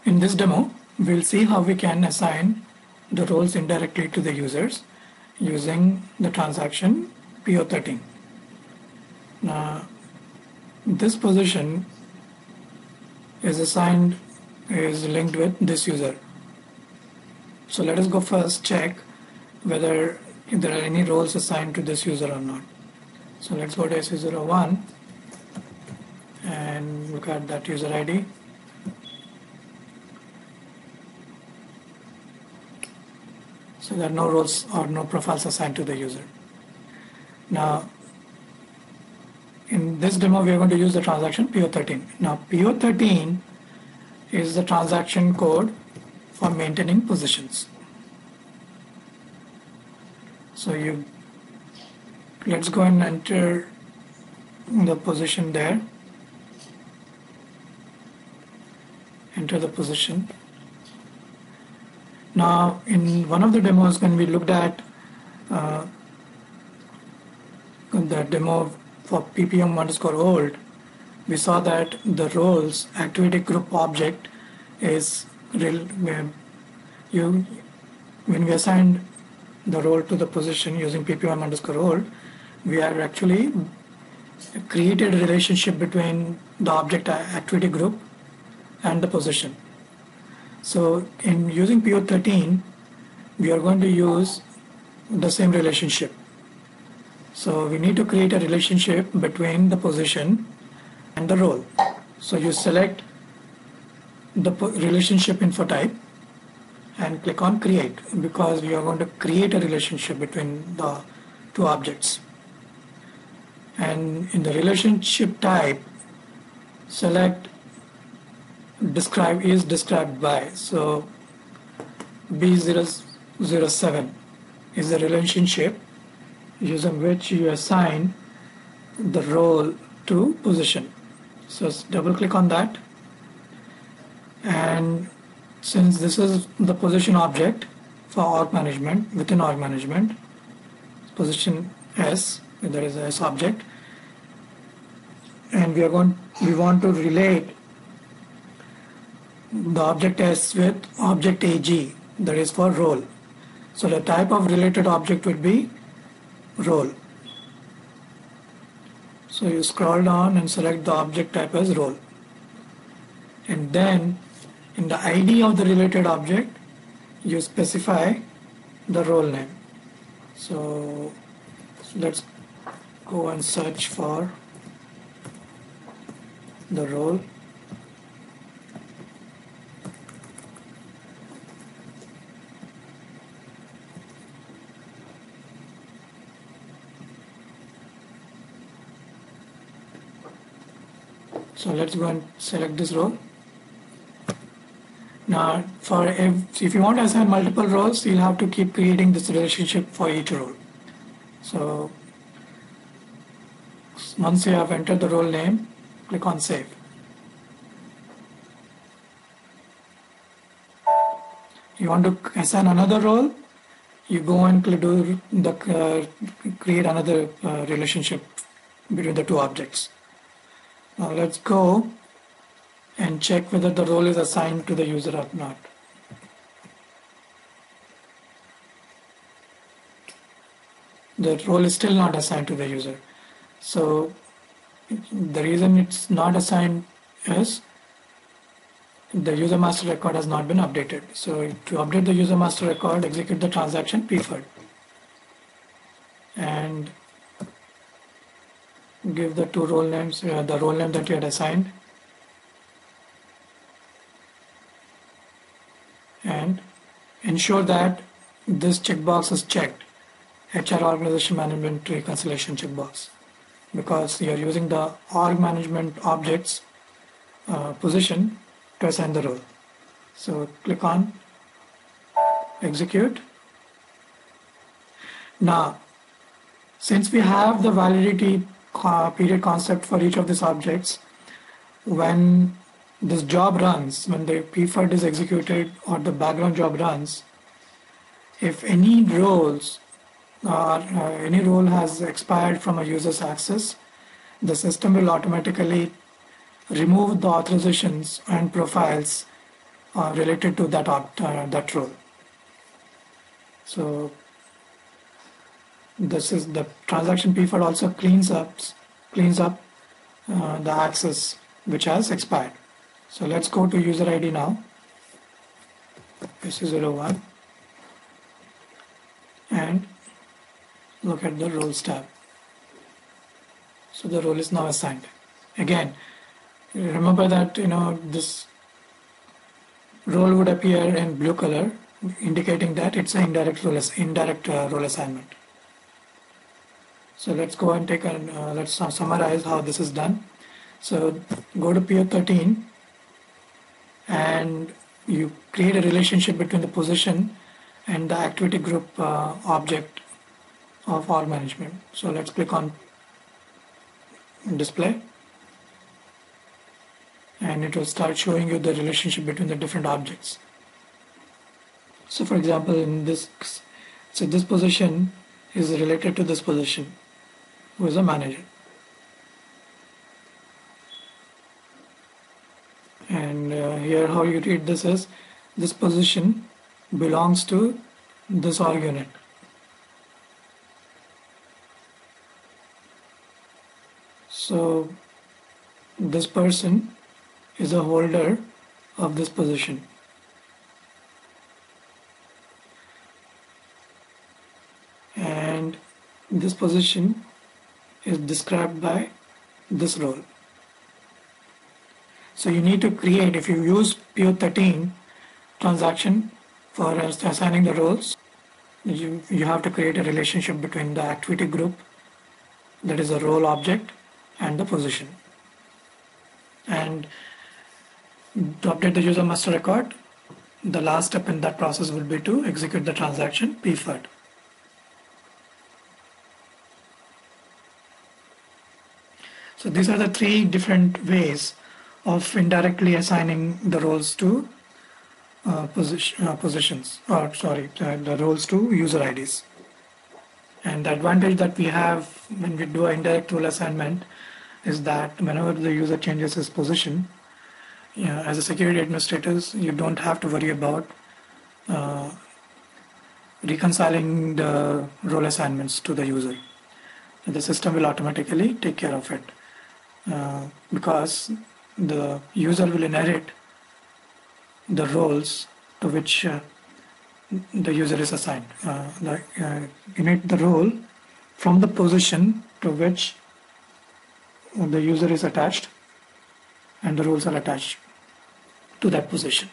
In this demo, we'll see how we can assign the roles indirectly to the users using the transaction PO13. Now, this position is linked with this user. So let us go first check whether there are any roles assigned to this user or not. So let's go to SU01 and look at that user ID. So there are no roles or no profiles assigned to the user. Now, in this demo, we are going to use the transaction PO13. Now, PO13 is the transaction code for maintaining positions. So let's go and enter the position there. Enter the position. Now, in one of the demos, when we looked at the demo for ppm_old, we saw that the roles activity group object is when we assigned the role to the position using ppm_old, we have actually created a relationship between the object activity group and the position. So in using PO13, we are going to use the same relationship. So we need to create a relationship between the position and the role. So you select the relationship info type and click on create, because we are going to create a relationship between the two objects. And in the relationship type, select described by. So B007 is the relationship using which you assign the role to position. So double click on that, and since this is the position object for org management, within org management, position S, there is a S object, and we want to relate the object S with object AG, that is for role. So the type of related object would be role. So you scroll down and select the object type as role. And then in the ID of the related object, you specify the role name. So let's go and search for the role. So let's go and select this role. Now, if you want to assign multiple roles, you'll have to keep creating this relationship for each role. So once you have entered the role name, click on save. You want to assign another role, you go and create another relationship between the two objects. Now let's go and check whether the role is assigned to the user or not. The role is still not assigned to the user. So the reason it's not assigned is the user master record has not been updated. So to update the user master record, execute the transaction pferd and give the two role names, the role name that you had assigned, and ensure that this checkbox is checked, HR organization management reconciliation checkbox, because you are using the org management objects position to assign the role. So click on execute. Now, since we have the validity period concept for each of these objects, when this job runs, when the pferd is executed or the background job runs, if any roles or any role has expired from a user's access, the system will automatically remove the authorizations and profiles related to that role. So this is the transaction pfad also cleans up the access which has expired. So let's go to user ID now, SU01, and look at the roles tab. So the role is now assigned. Again, remember that this role would appear in blue color, indicating that it's an indirect role assignment. So let's go and let's summarize how this is done. So go to PO13 and you create a relationship between the position and the activity group object of org management. So let's click on display and it will start showing you the relationship between the different objects. So for example, in this position is related to this position, who is a manager. And here how you read this is, this position belongs to this org unit. So this person is a holder of this position. And this position is described by this role. So you need to create, if you use PO13 transaction for assigning the roles, you have to create a relationship between the activity group, that is a role object, and the position. And to update the user master record, the last step in that process will be to execute the transaction pfad. So these are the three different ways of indirectly assigning the roles to the roles to user IDs. And the advantage that we have when we do an indirect role assignment is that whenever the user changes his position, as a security administrators, you don't have to worry about reconciling the role assignments to the user. The system will automatically take care of it because the user will inherit the roles to which the user is assigned. Inherit the role from the position to which the user is attached, and the roles are attached to that position.